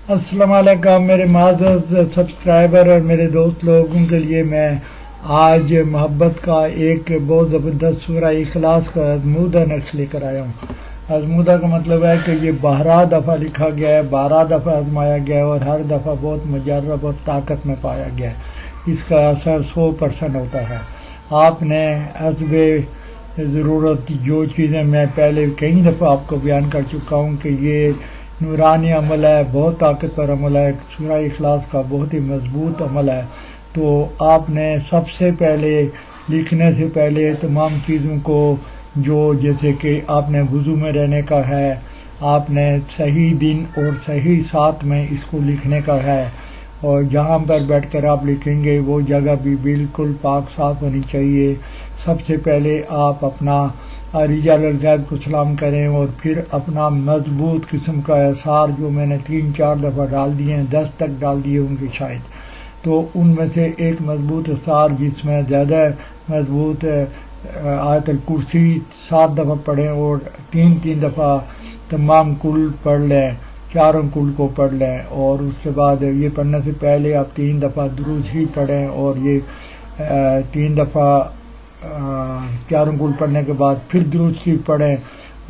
अस्सलाम वालेकुम मेरे माज़ज़ सब्सक्राइबर और मेरे दोस्त लोगों के लिए मैं आज मोहब्बत का एक बहुत ज़बरदस्त सूरा इखलास का अज़मूदा नक्श लेकर आया हूँ। अज़मूदा का मतलब है कि ये 12 दफ़ा लिखा गया है, 12 दफ़ा आजमाया गया है और हर दफ़ा बहुत मजरब और ताकत में पाया गया है। इसका असर 100% होता है। आपने हस्बे ज़रूरत जो चीज़ें मैं पहले कई दफ़ा आपको बयान कर चुका हूँ कि ये नूरानी अमल है, बहुत ताकतवर अमल है, सूरा इखलास का बहुत ही मजबूत अमल है। तो आपने सबसे पहले लिखने से पहले तमाम चीज़ों को जो जैसे कि आपने वज़ू में रहने का है, आपने सही दिन और सही साथ में इसको लिखने का है और जहाँ पर बैठकर आप लिखेंगे वो जगह भी बिल्कुल पाक साफ होनी चाहिए। सबसे पहले आप अपना रिजाल गैब को सलाम करें और फिर अपना मजबूत किस्म का आसार जो मैंने 3-4 दफ़ा डाल दिए हैं, 10 तक डाल दिए होंगे शायद, तो उनमें से एक मजबूत आसार जिसमें ज़्यादा मजबूत आयतुल कुर्सी 7 दफ़ा पढ़ें और 3-3 दफ़ा तमाम कुल पढ़ लें, चारों कुल को पढ़ लें। और उसके बाद ये पढ़ने से पहले आप 3 दफ़ा दुरूद शरीफ पढ़ें और ये 3 दफ़ा चारों कुल पढ़ने के बाद फिर दुरूद शरीफ पढ़ें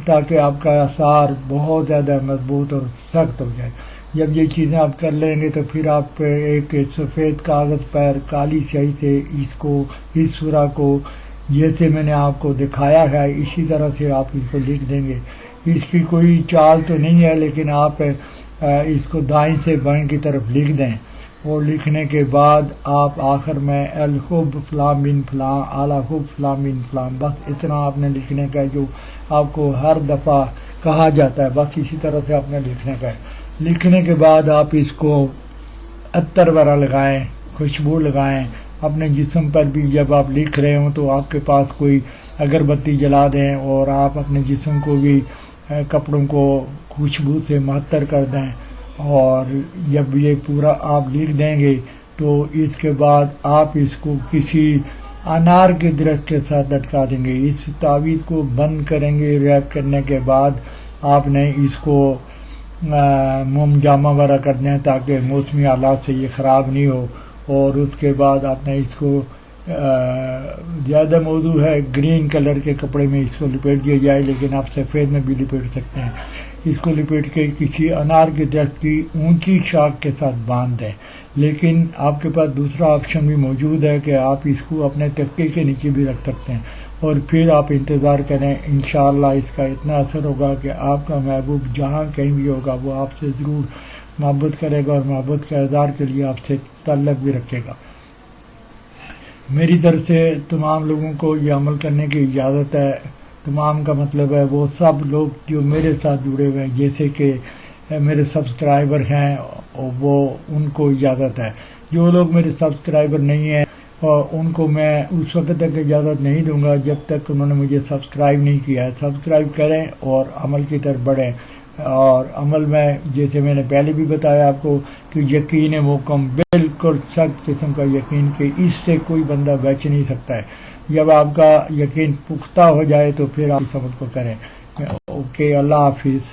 ताकि आपका आसार बहुत ज़्यादा मजबूत और सख्त हो जाए। जब ये चीज़ें आप कर लेंगे तो फिर आप एक सफ़ेद कागज़ पर काली स्याही से इस सूरा को जैसे मैंने आपको दिखाया है इसी तरह से आप इसको लिख देंगे। इसकी कोई चाल तो नहीं है, लेकिन आप इसको दाएं से बाएं की तरफ लिख दें और लिखने के बाद आप आखिर में अल खुब फ़लाँ बिन फ़लाँ आला खुब फ़लाँ बिन फ़लाँ, बस इतना आपने लिखने का है जो आपको हर दफ़ा कहा जाता है, बस इसी तरह से आपने लिखने का है। लिखने के बाद आप इसको अत्तर वगैरह लगाएं, खुशबू लगाएं अपने जिस्म पर भी। जब आप लिख रहे हों तो आपके पास कोई अगरबत्ती जला दें और आप अपने जिस्म को भी कपड़ों को खुशबू से महत्तर कर दें। और जब ये पूरा आप लिख देंगे तो इसके बाद आप इसको किसी अनार के दरख्त के साथ लटका देंगे। इस तावीज़ को बंद करेंगे। रैप करने के बाद आपने इसको मोम जामा वगैरह कर दें ताकि मौसमी हालात से ये ख़राब नहीं हो। और उसके बाद आपने इसको ज़्यादा मौजू है ग्रीन कलर के कपड़े में इसको लपेट दिया जाए, लेकिन आप सफ़ेद में भी लपेट सकते हैं। इसको लपेट के किसी अनार के दरख्त की ऊंची शाख के साथ बांध दें। लेकिन आपके पास दूसरा ऑप्शन भी मौजूद है कि आप इसको अपने तकिए के नीचे भी रख सकते हैं और फिर आप इंतज़ार करें। इंशाअल्लाह इसका इतना असर होगा कि आपका महबूब जहाँ कहीं भी होगा वो आपसे ज़रूर मोहब्बत करेगा और मोहब्बत का इज़हार के लिए आपसे ताल्लुक़ भी रखेगा। मेरी तरफ से तमाम लोगों को ये अमल करने की इजाज़त है। तमाम का मतलब है वो सब लोग जो मेरे साथ जुड़े हुए हैं, जैसे कि मेरे सब्सक्राइबर हैं और वो उनको इजाज़त है। जो लोग मेरे सब्सक्राइबर नहीं हैं और उनको मैं उस वक्त तक इजाज़त नहीं दूंगा जब तक उन्होंने मुझे सब्सक्राइब नहीं किया है। सब्सक्राइब करें और अमल की तरफ बढ़ें। और अमल में जैसे मैंने पहले भी बताया आपको कि यकीन मुकम बिल्कुल सख्त किस्म का यकीन कि इससे कोई बंदा बच नहीं सकता है। जब आपका यकीन पुख्ता हो जाए तो फिर आप इस अमल को करें। ओके, अल्लाह हाफिज़।